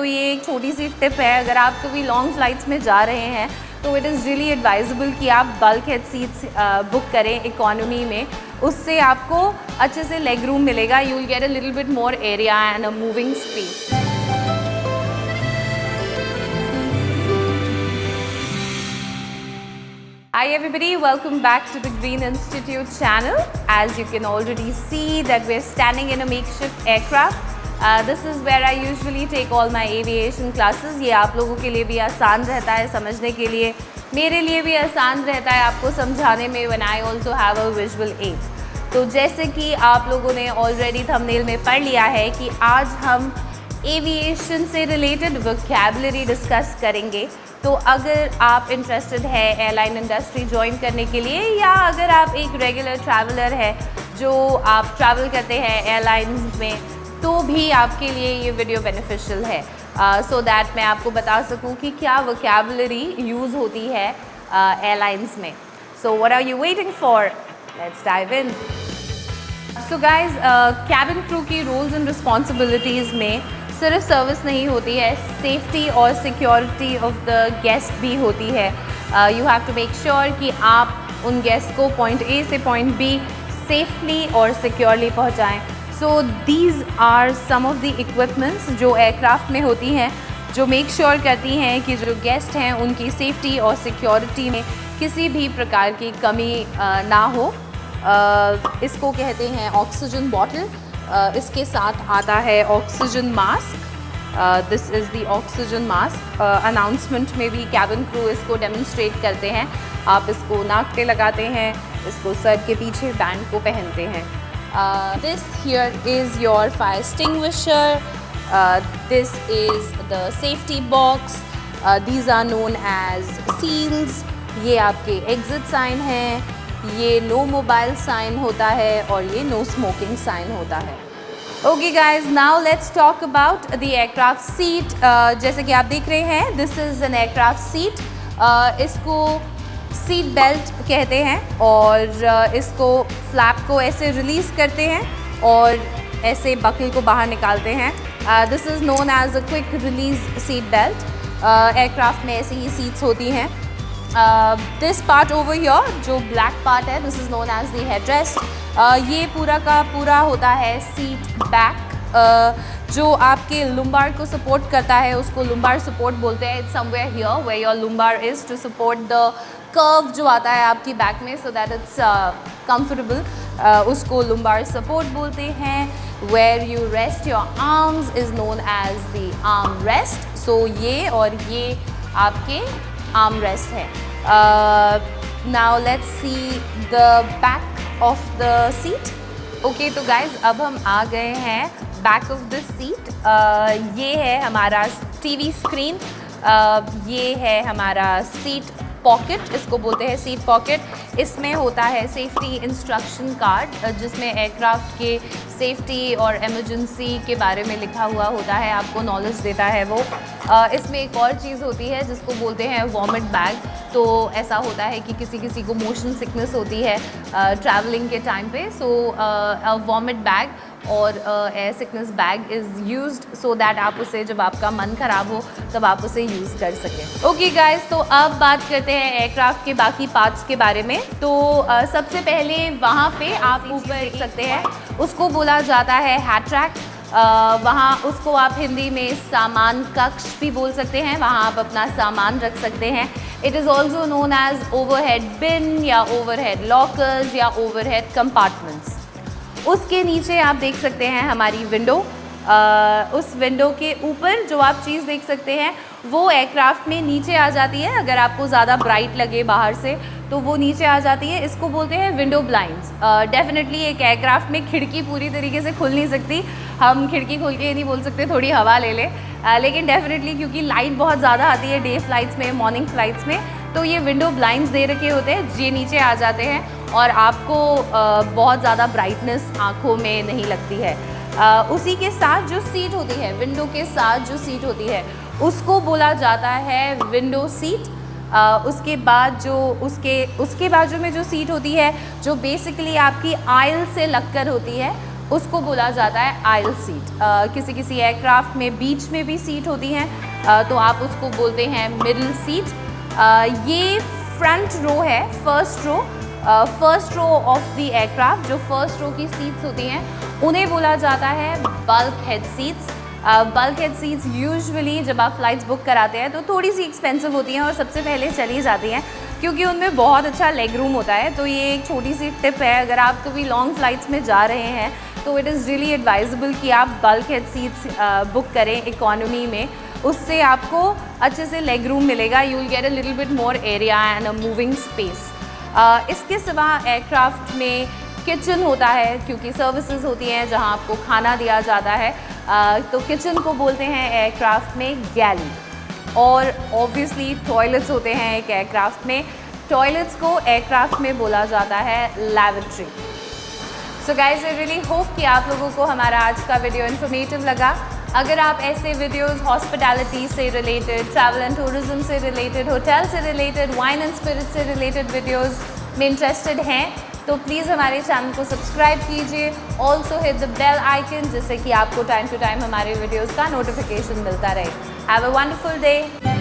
तो ये एक छोटी सी टिप है, अगर आप कभी लॉन्ग फ्लाइट्स में जा रहे हैं तो इट इज़ रियली एडवाइजेबल कि आप बल्क हेड सीट्स बुक करें इकोनॉमी में। उससे आपको अच्छे से लेग रूम मिलेगा, you will get a little bit more area and a moving space. Hi everybody, welcome back to the Green Institute channel. As you can already see that we're standing in a makeshift aircraft. This is where I usually take all my aviation classes. ये आप लोगों के लिए भी आसान रहता है समझने के लिए, मेरे लिए भी आसान रहता है आपको समझाने में when I also have a visual aid. तो जैसे कि आप लोगों ने ऑलरेडी थंबनेल में पढ़ लिया है कि आज हम एविएशन से रिलेटेड वोकैबुलरी डिस्कस करेंगे। तो अगर आप इंटरेस्टेड है एयरलाइन इंडस्ट्री ज्वाइन करने के लिए, या अगर आप एक रेगुलर ट्रैवलर है जो आप ट्रैवल करते हैं एयरलाइंस में, तो भी आपके लिए ये वीडियो बेनिफिशियल है सो दैट मैं आपको बता सकूं कि क्या वोकैबुलरी यूज़ होती है एयरलाइंस में। So what are you waiting for, let's dive in. So guys, cabin crew की रोल्स एंड रिस्पॉन्सिबिलिटीज़ में सिर्फ सर्विस नहीं होती है, सेफ्टी और सिक्योरिटी ऑफ द गेस्ट भी होती है। You have to make sure कि आप उन गेस्ट को पॉइंट ए से पॉइंट बी सेफली और सिक्योरली पहुंचाएं। So these are some of the equipments जो एयरक्राफ्ट में होती हैं, जो मेक श्योर करती हैं कि जो गेस्ट हैं उनकी सेफ्टी और सिक्योरिटी में किसी भी प्रकार की कमी ना हो। इसको कहते हैं ऑक्सीजन बॉटल। इसके साथ आता है oxygen mask. This is the oxygen mask. Announcement में भी कैबिन क्रू इसको डेमोन्स्ट्रेट करते हैं। आप इसको नाक पे लगाते हैं, इसको सर के पीछे बैंड को पहनते हैं। This here is your fire extinguisher. This is the safety box. These are known as seals. ये आपके एग्जिट साइन हैं, ये नो मोबाइल साइन होता है और ये नो स्मोकिंग साइन होता है। Okay guys, now let's talk about the aircraft seat. जैसे कि आप देख रहे हैं, this is an aircraft seat. इसको सीट बेल्ट कहते हैं और इसको फ्लैप को ऐसे रिलीज़ करते हैं और ऐसे बकल को बाहर निकालते हैं। This is known as a quick release seat belt. Aircraft में ऐसी ही सीट्स होती हैं। दिस पार्ट ओवर हियर जो ब्लैक पार्ट है, this is known as the headrest. ये पूरा का पूरा होता है सीट बैक। जो आपके लुम्बार को सपोर्ट करता है उसको लुम्बार सपोर्ट बोलते हैं। It's somewhere here where your lumbar is to support the curve जो आता है आपकी बैक में, सो दैट इट्स कंफर्टेबल। उसको लुम्बार सपोर्ट बोलते हैं। Where you rest your arms is known as the arm rest. So ये और ये आपके आर्म रेस्ट है। Now let's see the back of the seat. Okay, तो गाइज अब हम आ गए हैं बैक ऑफ द सीट। ये है हमारा टीवी स्क्रीन। ये है हमारा सीट पॉकेट, इसको बोलते हैं सीट पॉकेट। इसमें होता है सेफ्टी इंस्ट्रक्शन कार्ड जिसमें एयरक्राफ्ट के सेफ्टी और इमरजेंसी के बारे में लिखा हुआ होता है, आपको नॉलेज देता है वो। इसमें एक और चीज़ होती है जिसको बोलते हैं वॉमिट बैग। तो ऐसा होता है कि किसी किसी को मोशन सिकनेस होती है ट्रैवलिंग के टाइम पे, सो वॉमिट बैग और air sickness bag is used so that आप उसे जब आपका मन ख़राब हो तब आप उसे यूज़ कर सकें। ओके गाइस, तो अब बात करते हैं एयरक्राफ्ट के बाकी पार्ट्स के बारे में। तो सबसे पहले वहाँ पे आप ऊपर देख सकते हैं, उसको बोला जाता है हैट ट्रैक। वहाँ उसको आप हिंदी में सामान कक्ष भी बोल सकते हैं, वहाँ आप अपना सामान रख सकते हैं। It is also known as overhead bin या ओवरहेड लॉकर्स या ओवरहेड कंपार्टमेंट्स। उसके नीचे आप देख सकते हैं हमारी विंडो। उस विंडो के ऊपर जो आप चीज़ देख सकते हैं वो एयरक्राफ्ट में नीचे आ जाती है। अगर आपको ज़्यादा ब्राइट लगे बाहर से तो वो नीचे आ जाती है, इसको बोलते हैं विंडो ब्लाइंड्स। डेफिनेटली एक एयरक्राफ्ट में खिड़की पूरी तरीके से खुल नहीं सकती, हम खिड़की खोल के नहीं बोल सकते थोड़ी हवा ले ले, लेकिन डेफिनेटली क्योंकि लाइट बहुत ज़्यादा आती है डे फ्लाइट्स में, मॉर्निंग फ्लाइट्स में, तो ये विंडो ब्लाइंड्स दे रखे होते हैं, ये नीचे आ जाते हैं और आपको बहुत ज़्यादा ब्राइटनेस आँखों में नहीं लगती है। उसी के साथ जो सीट होती है, विंडो के साथ जो सीट होती है उसको बोला जाता है विंडो सीट। उसके बाद जो उसके बाजू में जो सीट होती है जो बेसिकली आपकी आयल से लगकर होती है उसको बोला जाता है आइल सीट। किसी किसी एयरक्राफ्ट में बीच में भी सीट होती हैं, तो आप उसको बोलते हैं मिडिल सीट। ये फ्रंट रो है, first row of the aircraft. जो फर्स्ट रो की सीट्स होती हैं उन्हें बोला जाता है bulkhead seats. Bulkhead seats usually जब आप फ़्लाइट्स बुक कराते हैं तो थोड़ी सी एक्सपेंसिव होती हैं और सबसे पहले चली जाती हैं, क्योंकि उनमें बहुत अच्छा लेग रूम होता है। तो ये एक छोटी सी टिप है, अगर आप कभी लॉन्ग फ़्लाइट्स में जा रहे हैं तो इट इज़ रियली एडवाइजेबल कि आप बल्क हेड सीट्स बुक करें इकोनॉमी में। उससे आपको अच्छे से लेग रूम मिलेगा, you will get a little bit more area and a moving space. इसके सिवा एयरक्राफ्ट में किचन होता है, क्योंकि सर्विसेज होती हैं जहां आपको खाना दिया जाता है, तो किचन को बोलते हैं एयरक्राफ्ट में गैली। और ऑब्वियसली टॉयलेट्स होते हैं एक एयरक्राफ्ट में, टॉयलेट्स को एयरक्राफ्ट में बोला जाता है laboratory. So guys, I really hope कि आप लोगों को हमारा आज का वीडियो इन्फॉर्मेटिव लगा। अगर आप ऐसे वीडियोस हॉस्पिटैलिटी से रिलेटेड, ट्रैवल एंड टूरिज्म से रिलेटेड, होटल से रिलेटेड, वाइन एंड स्पिरिट से रिलेटेड वीडियोस में इंटरेस्टेड हैं तो प्लीज़ हमारे चैनल को सब्सक्राइब कीजिए। Also hit the bell icon, जिससे कि आपको टाइम टू टाइम हमारे वीडियोस का नोटिफिकेशन मिलता रहे। Have a wonderful day.